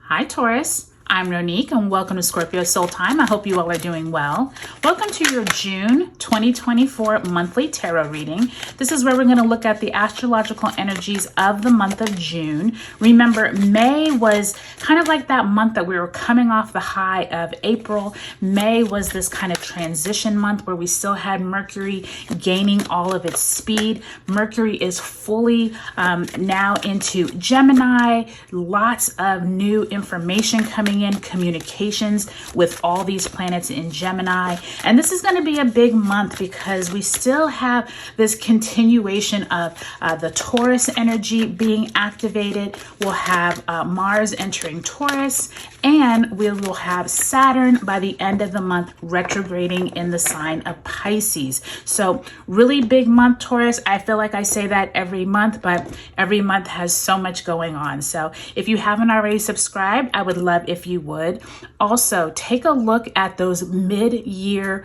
Hi Taurus, I'm Ronique and welcome to Scorpio Soul Time. I hope you all are doing well. Welcome to your June 2024 monthly tarot reading. This is where we're going to look at the astrological energies of the month of June. Remember, May was kind of like that month that we were coming off the high of April. May was this kind of transition month where we still had Mercury gaining all of its speed. Mercury is fully now into Gemini. Lots of new information coming in, communications with all these planets in Gemini. And this is going to be a big month because we still have this continuation of the Taurus energy being activated. We'll have Mars entering Taurus, and we will have Saturn by the end of the month retrograding in the sign of Pisces. So really big month, Taurus. I feel like I say that every month, but every month has so much going on. So if you haven't already subscribed, I would love if you would. Also, take a look at those mid-year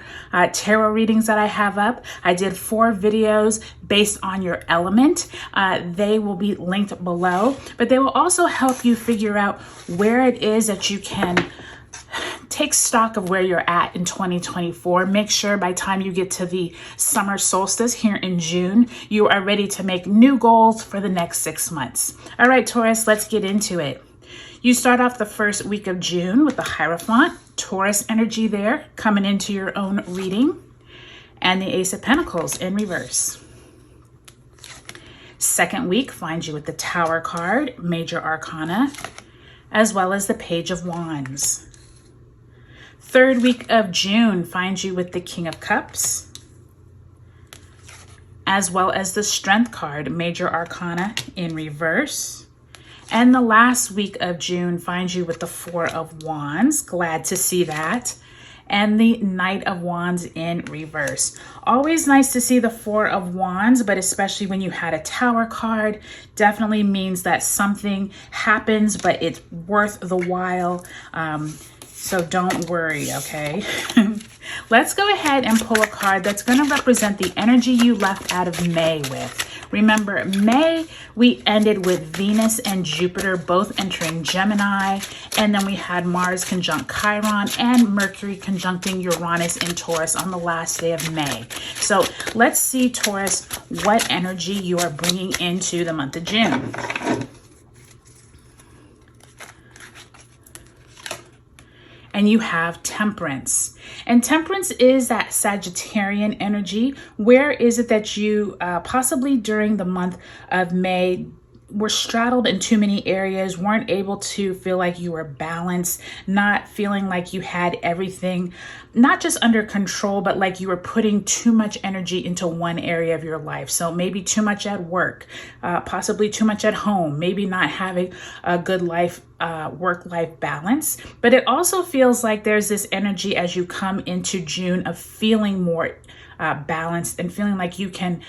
tarot readings that I have up. I did 4 videos based on your element. They will be linked below, but they will also help you figure out where it is that you can take stock of where you're at in 2024. Make sure by the time you get to the summer solstice here in June, you are ready to make new goals for the next 6 months. All right, Taurus, let's get into it. You start off the first week of June with the Hierophant, Taurus energy there, coming into your own reading, and the Ace of Pentacles in reverse. Second week finds you with the Tower card, Major Arcana, as well as the Page of Wands. Third week of June finds you with the King of Cups, as well as the Strength card, Major Arcana in reverse. And the last week of June finds you with the Four of Wands. Glad to see that. And the Knight of Wands in reverse. Always nice to see the Four of Wands, but especially when you had a Tower card, definitely means that something happens, but it's worth the while. So don't worry, okay? Let's go ahead and pull a card that's going to represent the energy you left out of May with. Remember, May, we ended with Venus and Jupiter both entering Gemini, and then we had Mars conjunct Chiron and Mercury conjuncting Uranus in Taurus on the last day of May. So let's see, Taurus, what energy you are bringing into the month of June. And you have Temperance. And Temperance is that Sagittarian energy. Where is it that you possibly during the month of May were straddled in too many areas, weren't able to feel like you were balanced, not feeling like you had everything, not just under control, but like you were putting too much energy into one area of your life. So maybe too much at work, possibly too much at home, maybe not having a good life, work-life balance. But it also feels like there's this energy as you come into June of feeling more balanced and feeling like you can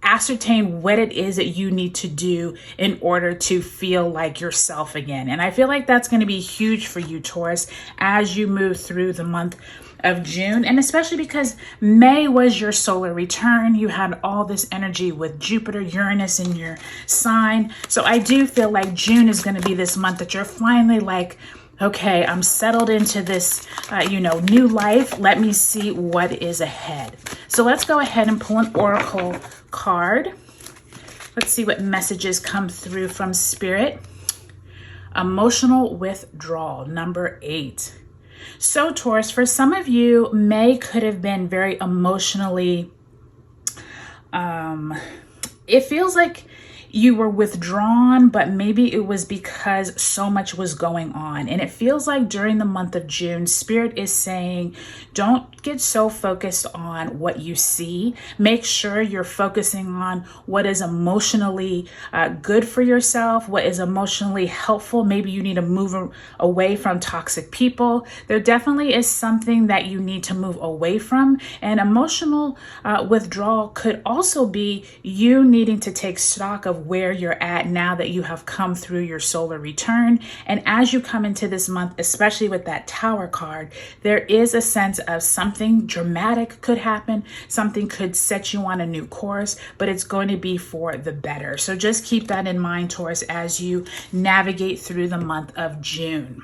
ascertain what it is that you need to do in order to feel like yourself again. And I feel like that's going to be huge for you, Taurus, as you move through the month of June. And especially because May was your solar return. You had all this energy with Jupiter, Uranus in your sign. So I do feel like June is going to be this month that you're finally like, okay, I'm settled into this, new life. Let me see what is ahead. So let's go ahead and pull an oracle card. Let's see what messages come through from Spirit. Emotional withdrawal, number 8. So Taurus, for some of you, May could have been very emotionally, it feels like you were withdrawn, but maybe it was because so much was going on. And it feels like during the month of June, Spirit is saying, don't get so focused on what you see. Make sure you're focusing on what is emotionally good for yourself, what is emotionally helpful. Maybe you need to move away from toxic people. There definitely is something that you need to move away from. And emotional withdrawal could also be you needing to take stock of of where you're at now that you have come through your solar return. And as you come into this month, especially with that Tower card, there is a sense of something dramatic could happen. Something could set you on a new course, but it's going to be for the better. So just keep that in mind, Taurus, as you navigate through the month of June.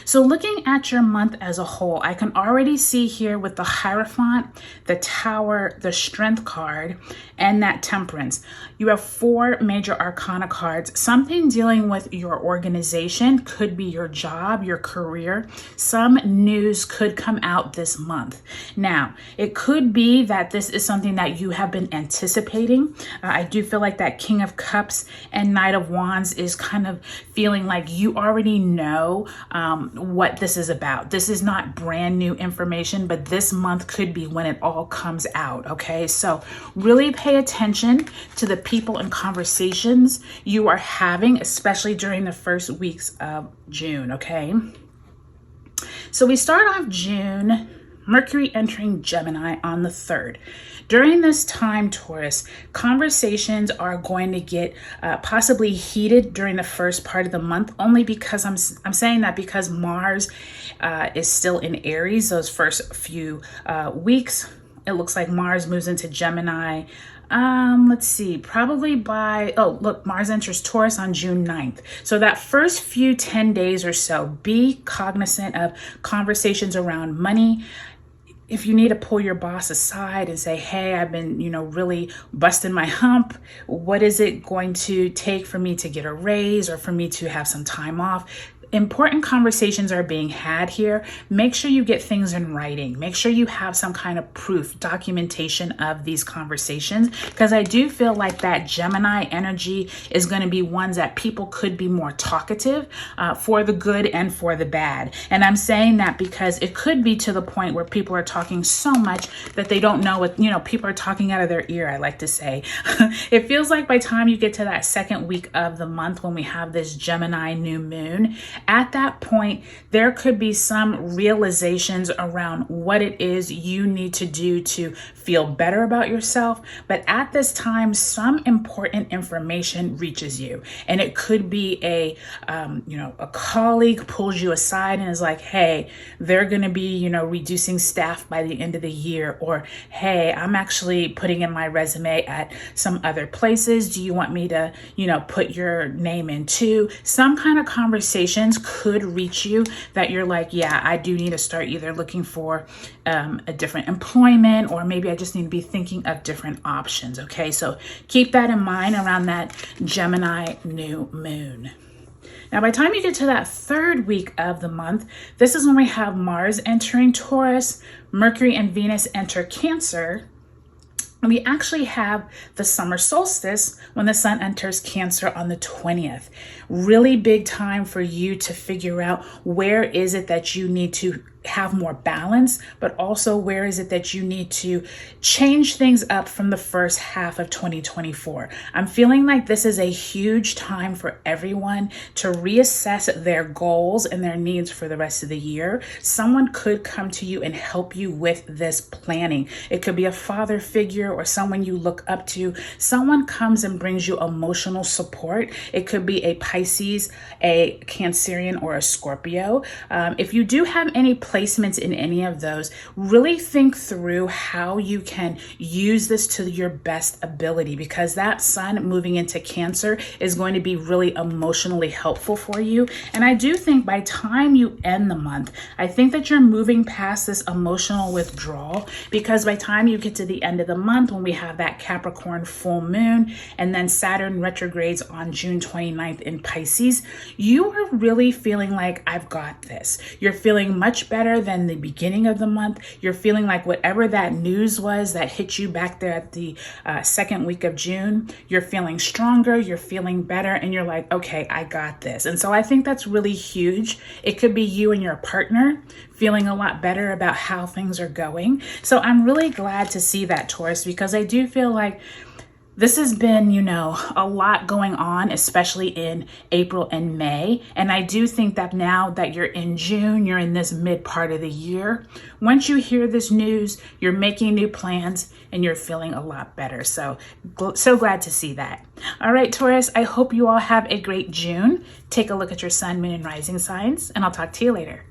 So looking at your month as a whole, I can already see here with the Hierophant, the Tower, the Strength card, and that Temperance. You have 4 major arcana cards. Something dealing with your organization, could be your job, your career. Some news could come out this month. Now, it could be that this is something that you have been anticipating. I do feel like that King of Cups and Knight of Wands is kind of feeling like you already know what this is about. This is not brand new information, but this month could be when it all comes out. Okay, so really pay attention to the people and conversations you are having, especially during the first weeks of June. Okay, so we start off June, Mercury entering Gemini on the 3rd. During this time, Taurus, conversations are going to get possibly heated during the first part of the month, only because I'm saying that because Mars is still in Aries those first few weeks. It looks like Mars moves into Gemini. Let's see, probably by, oh, look, Mars enters Taurus on June 9th. So that first few 10 days or so, be cognizant of conversations around money. If you need to pull your boss aside and say, hey, I've been, really busting my hump. What is it going to take for me to get a raise or for me to have some time off? Important conversations are being had here. Make sure you get things in writing. Make sure you have some kind of proof, documentation of these conversations, because I do feel like that Gemini energy is going to be ones that people could be more talkative for the good and for the bad. And I'm saying that because it could be to the point where people are talking so much that they don't know what, people are talking out of their ear, I like to say. It feels like by the time you get to that second week of the month when we have this Gemini new moon, at that point, there could be some realizations around what it is you need to do to feel better about yourself. But at this time, some important information reaches you. And it could be a colleague pulls you aside and is like, hey, they're going to be, reducing staff by the end of the year. Or, hey, I'm actually putting in my resume at some other places. Do you want me to, put your name in too? Some kind of conversations could reach you that you're like, yeah, I do need to start either looking for a different employment, or maybe I just need to be thinking of different options. Okay, so keep that in mind around that Gemini new moon. Now, by the time you get to that 3rd week of the month, this is when we have Mars entering Taurus, Mercury and Venus enter Cancer. And we actually have the summer solstice when the sun enters Cancer on the 20th. Really big time for you to figure out where is it that you need to have more balance, but also where is it that you need to change things up from the first half of 2024. I'm feeling like this is a huge time for everyone to reassess their goals and their needs for the rest of the year. Someone could come to you and help you with this planning. It could be a father figure or someone you look up to. Someone comes and brings you emotional support. It could be a Pisces, a Cancerian, or a Scorpio. If you do have any placements in any of those, really think through how you can use this to your best ability, because that sun moving into Cancer is going to be really emotionally helpful for you. And I do think by time you end the month, I think that you're moving past this emotional withdrawal, because by time you get to the end of the month when we have that Capricorn full moon and then Saturn retrogrades on June 29th in Pisces, you are really feeling like, I've got this. You're feeling much better than the beginning of the month. You're feeling like whatever that news was that hit you back there at the second week of June, you're feeling stronger, you're feeling better, and you're like, okay, I got this. And so I think that's really huge. It could be you and your partner feeling a lot better about how things are going. So I'm really glad to see that, Taurus, because I do feel like This has been, a lot going on, especially in April and May. And I do think that now that you're in June, you're in this mid part of the year. Once you hear this news, you're making new plans and you're feeling a lot better. So glad to see that. All right, Taurus, I hope you all have a great June. Take a look at your sun, moon, and rising signs, and I'll talk to you later.